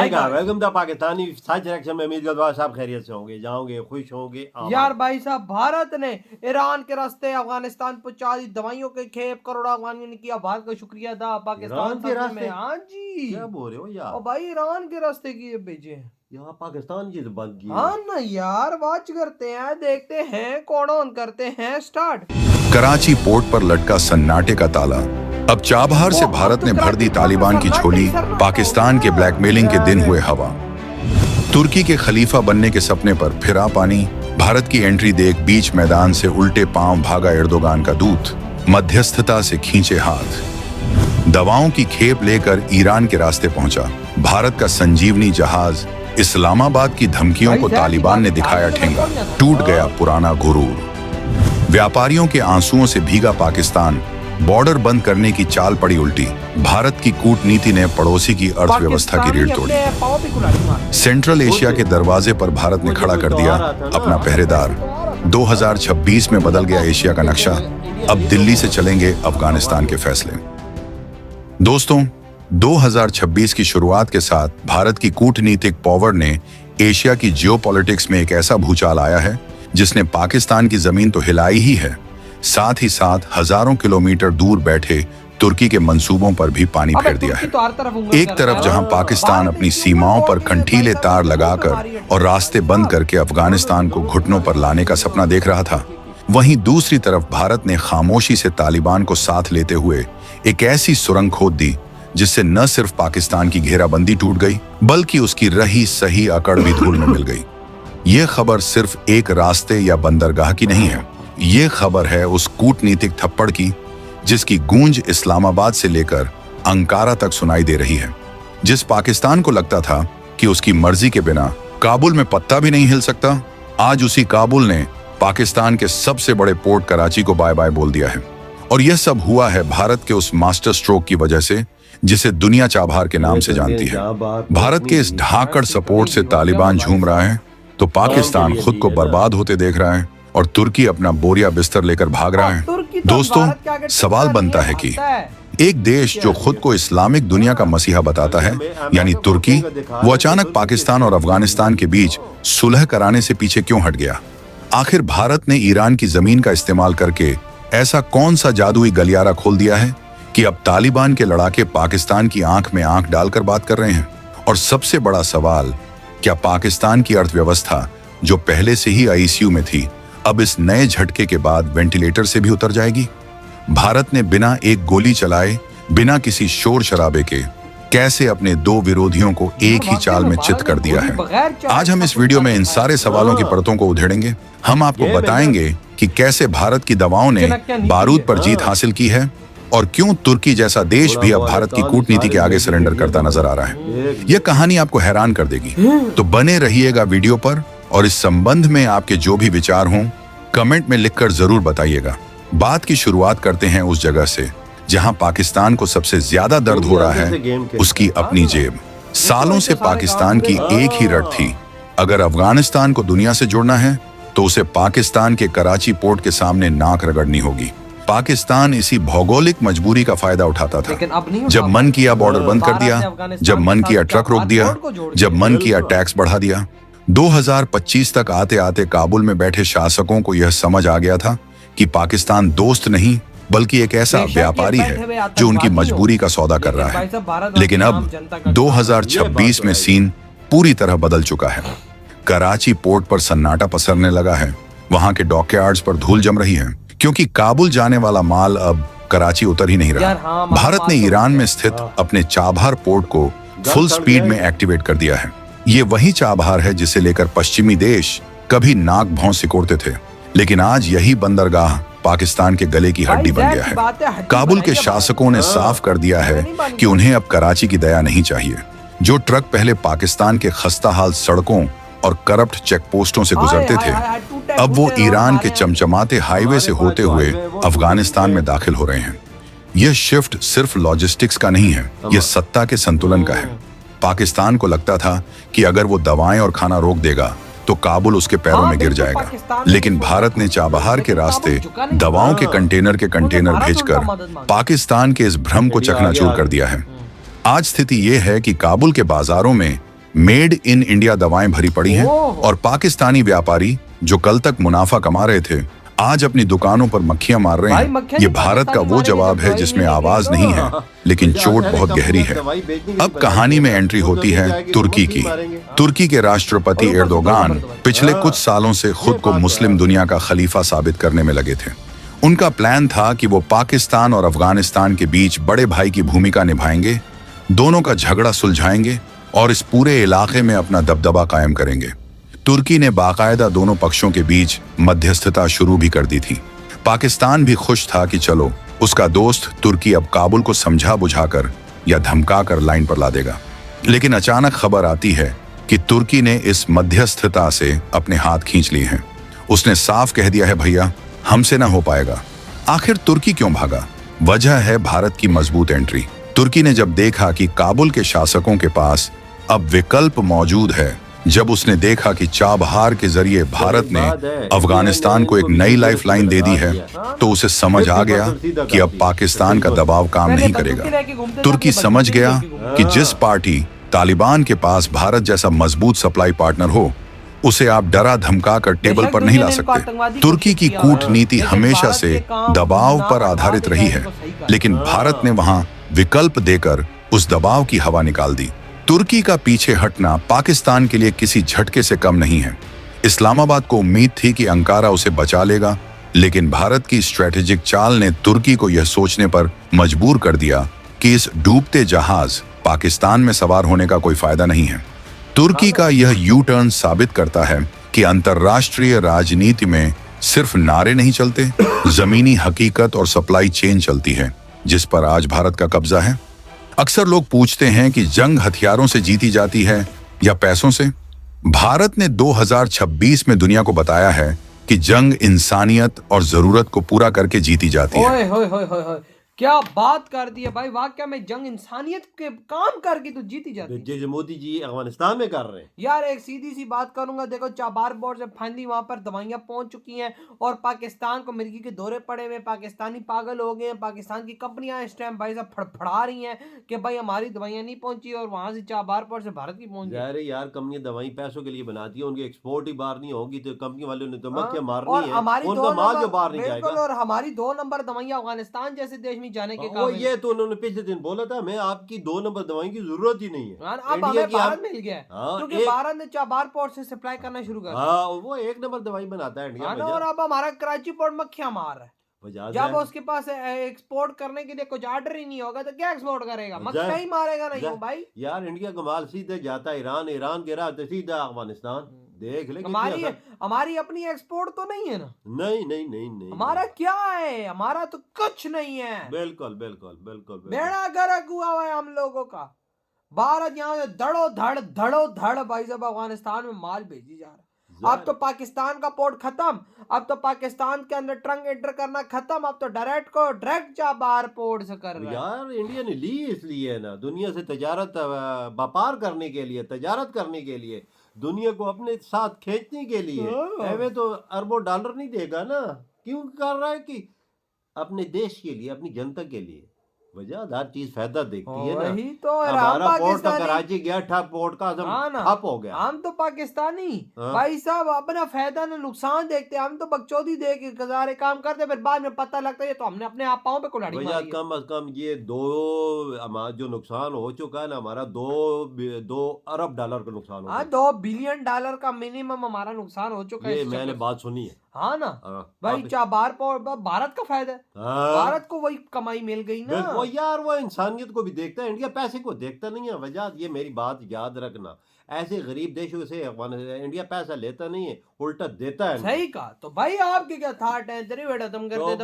आएगा। Welcome the Pakistani science direction में उम्मीद करता हूं साहब खैरियत से होंगे, जाओगे खुश होंगे। यार भाई साहब, भारत ने ईरान के रास्ते अफगानिस्तान पहुंचा दी दवाइयों के खेप, करोड़ों अफगानियों ने किया भारत का शुक्रिया अदा। पाकिस्तान ईरान के रास्ते? हाँ जी, क्या बोल रहे हो यार? और भाई ईरान के रास्ते की भेजे हैं। यहाँ पाकिस्तान की तो बंद की। हाँ ना यार, वॉच करते हैं, देखते हैं, कोड ऑन करते हैं, स्टार्ट। कराची पोर्ट पर लटका सन्नाटे का ताला। अब चाबहार से भारत ने भर दी तालिबान की झोली। पाकिस्तान के ब्लैकमेलिंग के दिन हुए हवा। तुर्की के खलीफा बनने के सपने पर फिरा पानी। भारत की एंट्री देख बीच मैदान से उल्टे पांव भागा एर्दोगान का दूत। मध्यस्थता से खींचे हाथ। दवाओं की खेप लेकर ईरान के रास्ते पहुंचा भारत का संजीवनी जहाज। इस्लामाबाद की धमकियों को तालिबान ने दिखाया ठेंगा। टूट गया पुराना गुरूर। व्यापारियों के आंसुओं से भीगा पाकिस्तान। बॉर्डर बंद करने की चाल पड़ी उल्टी। भारत की कूटनीति ने पड़ोसी की अर्थव्यवस्था की रीढ़ तोड़ी। सेंट्रल एशिया के दरवाजे पर भारत ने खड़ा कर दिया अपना पहरेदार। 2026 में बदल गया एशिया का नक्शा। अब दिल्ली से चलेंगे अफगानिस्तान के फैसले। दोस्तों, 2026 की शुरुआत के साथ भारत की कूटनीतिक पावर ने एशिया की जियोपॉलिटिक्स में एक ऐसा भूचाल आया है जिसने पाकिस्तान की जमीन तो हिलाई ही है, साथ ही साथ हजारों किलोमीटर दूर बैठे तुर्की के मंसूबों पर भी पानी फेर दिया है। एक तरफ जहां पाकिस्तान अपनी सीमाओं पर कंठीले तार लगाकर और रास्ते बंद करके अफगानिस्तान को घुटनों पर लाने का सपना देख रहा था, वहीं दूसरी तरफ भारत ने खामोशी से तालिबान को साथ लेते हुए एक ऐसी सुरंग खोद दी जिससे न सिर्फ पाकिस्तान की घेराबंदी टूट गई बल्कि उसकी रही सही अकड़ भी धूल में मिल गई। यह खबर सिर्फ एक रास्ते या बंदरगाह की नहीं है, ये खबर है उस कूटनीतिक थप्पड़ की जिसकी गूंज इस्लामाबाद से लेकर अंकारा तक सुनाई दे रही है। जिस पाकिस्तान को लगता था कि उसकी मर्जी के बिना काबुल में पत्ता भी नहीं हिल सकता, आज उसी काबुल ने पाकिस्तान के सबसे बड़े पोर्ट कराची को बाय बाय बोल दिया है। और यह सब हुआ है भारत के उस मास्टर स्ट्रोक की वजह से जिसे दुनिया चाबहार के नाम से जानती है। भारत के इस ढाकड़ सपोर्ट से तालिबान झूम रहा है तो पाकिस्तान खुद को बर्बाद होते देख रहा है और तुर्की अपना बोरिया बिस्तर लेकर भाग रहा है। दोस्तों, सवाल बनता है कि एक देश जो खुद को इस्लामिक दुनिया का मसीहा बताता है यानी तुर्की, वो अचानक पाकिस्तान और अफगानिस्तान के बीच सुलह कराने से पीछे क्यों हट गया? आखिर भारत ने ईरान की जमीन का इस्तेमाल करके ऐसा कौन सा जादुई गलियारा खोल दिया है कि अब तालिबान के लड़ाके पाकिस्तान की आंख में आंख डालकर बात कर रहे हैं? और सबसे बड़ा सवाल, क्या पाकिस्तान की अर्थव्यवस्था जो पहले से ही आईसीयू में थी अब इस नए झटके के बाद वेंटिलेटर से भी उतर जाएगी? भारत ने बिना एक गोली चलाए, बिना किसी शोर शराबे के कैसे अपने दो विरोधियों को एक ही चाल में चित कर दिया है? आज हम इस वीडियो में इन सारे सवालों की परतों को उधेड़ेंगे। हम आपको बताएंगे कि कैसे भारत की दवाओं ने बारूद पर जीत हासिल की है और क्यों तुर्की जैसा देश भी अब भारत की कूटनीति के आगे सरेंडर करता नजर आ रहा है। यह कहानी आपको हैरान कर देगी, तो बने रहिएगा वीडियो पर और इस संबंध में आपके जो भी विचार हों कमेंट में लिखकर जरूर बताइएगा। बात की शुरुआत करते हैं उस जगह से जहां पाकिस्तान को सबसे ज्यादा दर्द हो रहा है, उसकी अपनी जेब। सालों से पाकिस्तान की एक ही रट थी, अगर अफगानिस्तान को दुनिया से जुड़ना है तो उसे पाकिस्तान के कराची पोर्ट के सामने नाक रगड़नी होगी। पाकिस्तान इसी भौगोलिक मजबूरी का फायदा उठाता था। जब मन किया बॉर्डर बंद कर दिया, जब मन किया ट्रक रोक दिया, जब मन किया टैक्स बढ़ा दिया। 2025 तक आते आते काबुल में बैठे शासकों को यह समझ आ गया था कि पाकिस्तान दोस्त नहीं बल्कि एक ऐसा व्यापारी है जो उनकी मजबूरी का सौदा कर रहा है। लेकिन अब 2026 में सीन पूरी तरह बदल चुका है। कराची पोर्ट पर सन्नाटा पसरने लगा है। वहां के डॉकयार्ड्स पर धूल जम रही है क्योंकि काबुल जाने वाला माल अब कराची उतर ही नहीं रहा। भारत ने ईरान में स्थित अपने चाबहार पोर्ट को फुल स्पीड में एक्टिवेट कर दिया है। ये वही चाबहार है जिसे लेकर पश्चिमी देश कभी नाक भौं सिकोड़ते थे, लेकिन आज यही बंदरगाह पाकिस्तान के गले की हड्डी बन गया है। काबुल के शासकों ने साफ कर दिया है कि उन्हें अब कराची की दया नहीं चाहिए। जो ट्रक पहले पाकिस्तान के खस्ताहाल सड़कों और करप्ट चेक पोस्टों से गुजरते थे, अब वो ईरान के चमचमाते हाईवे से होते हुए अफगानिस्तान में दाखिल हो रहे हैं। यह शिफ्ट सिर्फ लॉजिस्टिक्स का नहीं है, यह सत्ता के संतुलन का है। पाकिस्तान को लगता था कि अगर वो दवाएं और खाना रोक देगा तो काबुल उसके पैरों में गिर जाएगा, लेकिन भारत ने चाबहार के रास्ते दवाओं के कंटेनर भेजकर पाकिस्तान के इस भ्रम को चकनाचूर कर दिया है। आज स्थिति ये है कि काबुल के बाजारों में मेड इन इंडिया दवाएं भरी पड़ी हैं और पाकिस्तानी व्यापारी जो कल तक मुनाफा कमा रहे थे आज अपनी दुकानों पर मक्खियां मार रहे हैं। ये भारत का वो जवाब है जिसमें आवाज नहीं है लेकिन चोट बहुत गहरी है। अब कहानी में एंट्री होती है तुर्की की। तुर्की के राष्ट्रपति एर्दोगान पिछले कुछ सालों से खुद को मुस्लिम दुनिया का खलीफा साबित करने में लगे थे। उनका प्लान था कि वो पाकिस्तान और अफगानिस्तान के बीच बड़े भाई की भूमिका निभाएंगे, दोनों का झगड़ा सुलझाएंगे और इस पूरे इलाके में अपना दबदबा कायम करेंगे। तुर्की ने बाकायदा दोनों पक्षों के बीच मध्यस्थता शुरू भी कर दी थी। पाकिस्तान भी खुश था कि चलो उसका दोस्त तुर्की अब काबुल को समझा बुझाकर या धमकाकर लाइन पर ला देगा। लेकिन अचानक खबर आती है कि तुर्की ने इस मध्यस्थता से अपने हाथ खींच लिए हैं। उसने साफ कह दिया है भैया हमसे ना हो पाएगा। आखिर तुर्की क्यों भागा? वजह है भारत की मजबूत एंट्री। तुर्की ने जब देखा कि काबुल के शासकों के पास अब विकल्प मौजूद है, जब उसने देखा कि चाबहार के जरिए भारत ने अफगानिस्तान को एक नई लाइफलाइन दे दी है, तो उसे समझ आ गया कि अब पाकिस्तान का दबाव काम नहीं करेगा। तुर्की समझ गया कि जिस पार्टी तालिबान के पास भारत जैसा मजबूत सप्लाई पार्टनर हो उसे आप डरा धमका कर टेबल पर नहीं ला सकते। तुर्की की कूटनीति हमेशा से दबाव पर आधारित रही है, लेकिन भारत ने वहां विकल्प देकर उस दबाव की हवा निकाल दी। तुर्की का पीछे हटना पाकिस्तान के लिए किसी झटके से कम नहीं है। इस्लामाबाद को उम्मीद थी कि अंकारा उसे बचा लेगा, लेकिन भारत की स्ट्रेटेजिक चाल ने तुर्की को यह सोचने पर मजबूर कर दिया कि इस डूबते जहाज पाकिस्तान में सवार होने का कोई फायदा नहीं है। तुर्की का यह यू टर्न साबित करता है कि अंतर्राष्ट्रीय राजनीति में सिर्फ नारे नहीं चलते, जमीनी हकीकत और सप्लाई चेन चलती है जिस पर आज भारत का कब्जा है। अक्सर लोग पूछते हैं कि जंग हथियारों से जीती जाती है या पैसों से। भारत ने 2026 में दुनिया को बताया है कि जंग इंसानियत और जरूरत को पूरा करके जीती जाती है। ओए क्या बात कर दी है भाई, वाकई में जंग इंसानियत के काम करके तो जीती जाती है। जैसे मोदी जी अफगानिस्तान में कर रहे हैं। यार एक सीधी सी बात करूंगा, देखो चाबार बोर्ड से फाइनली वहां पर दवाइयां पहुंच चुकी हैं और पाकिस्तान को मिर्गी के दौरे पड़े हुए, पाकिस्तानी पागल हो गए हैं। पाकिस्तान की कंपनियां इस टाइम भाई साहब फड़फड़ा रही हैं कि भाई हमारी दवाइयां नहीं पहुंची और वहां से चाबार बोर्ड से भारत की पहुंच गई। यार कंपनियां दवाई पैसों के लिए बनाती है, उनकी एक्सपोर्ट ही बाहर नहीं होगी तो कंपनी वालों ने तो मक्खियां मारनी है, उनका माल जो बाहर नहीं जाएगा। और हमारी 2 नंबर दवाइयां अफगानिस्तान जैसे देश में जाने के काम तो उन्होंने पिछले दिन बोला था मैं आपकी 2 नंबर दवाई की जरूरत ही नहीं है। अब हमें भारत मिल गया क्योंकि भारत ने चाबार पोर्ट से सप्लाई करना शुरू कर दिया। वो 1 नंबर दवाई बनाता है इंडिया में। और अब हमारा कराची पोर्ट मक्खियां मार रहा है। जब उसके पास एक्सपोर्ट करने के लिए कुछ ऑर्डर ही नहीं होगा तो क्या एक्सपोर्ट करेगा? मक्खियां ही मारेगा नहीं भाई। यार इंडिया का माल सीधे जाता है ईरान, ईरान के राह सीधा अफगानिस्तान। देख ले हमारी अपनी एक्सपोर्ट तो नहीं है ना। नहीं हमारा क्या है? हमारा तो कुछ नहीं है। बिल्कुल बेड़ा गर्क हुआ है हम लोगों का। भारत यहाँ से धड़ो धड़ भाई साहब अफगानिस्तान में माल भेजी जा रहा है। अब तो पाकिस्तान का पोर्ट खत्म, अब तो पाकिस्तान के अंदर ट्रंक एंटर करना खत्म, अब तो डायरेक्ट चाबार पोर्ट से कर रहे हैं। यार इंडिया ने ली इसलिए है ना, दुनिया से तजारत व्यापार करने के लिए, तजारत करने के लिए, दुनिया को अपने साथ खींचने के लिए। हमें तो अरबों डॉलर नहीं देगा ना। क्यों कर रहा है? कि अपने देश के लिए, अपनी जनता के लिए। वजह हर चीज फायदा देखती है ना। वही तो हमारा पोर्ट तो कराची गया ठप, पोर्ट का ठप हो गया। हम तो पाकिस्तानी भाई साहब अपना फायदा ना नुकसान देखते। हम तो बकचोदी देख गुजारे काम करते, फिर बाद में पता लगता है तो हमने अपने आप पाँव पे कुल्हाड़ी मारी है। कम अज कम ये 2 जो नुकसान हो चुका है ना हमारा, 2 अरब डॉलर का नुकसान हो। 2 बिलियन डॉलर का मिनिमम हमारा नुकसान हो चुका है। ये मैंने बात सुनी है। हाँ ना भाई, चाबार पोर्ट भारत का फायदा है। भारत को वही कमाई मिल गई ना। वो यार वो इंसानियत को भी देखता है, इंडिया पैसे को देखता नहीं है। वजह ये मेरी बात याद रखना, ऐसे गरीब देशों से इंडिया पैसा लेता नहीं है, उल्टा देता है। सही कहा। तो भाई आपके क्या थाट है? तेरी बेटा तुम करते